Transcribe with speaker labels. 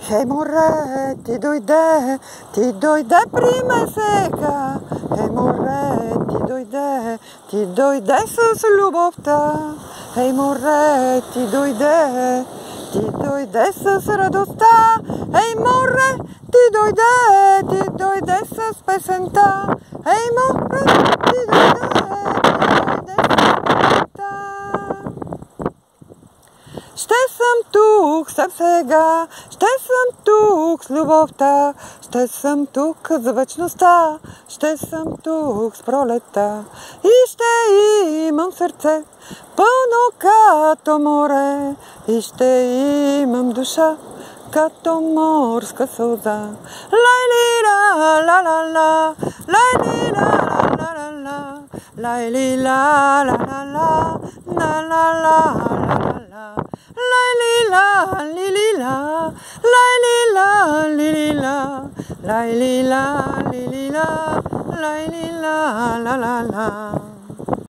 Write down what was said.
Speaker 1: Hej more, ti dojde prime сега. Hej more, ti dojde с любовта. Hej more, ti dojde с радостта. Hej more, ti dojde с песента. Hej more, ti dojde с песента. Ще съм тук съв сега, ще съм тук с любовта, ще съм тук за вечността, ще съм тук с пролета и ще имам сърце пълно като море и ще имам душа като морска сълза. Лай-ли-ла, ла-ла-ла, лай-ли-ла, ла-ла-ла, лай-ли-ла, ла-ла-ла, ла-ла-ла. Lai-li-la, li-li-la, lai-li-la, li-li-la, lai-li-la, li-li-la, lai-li-la, la-la-la.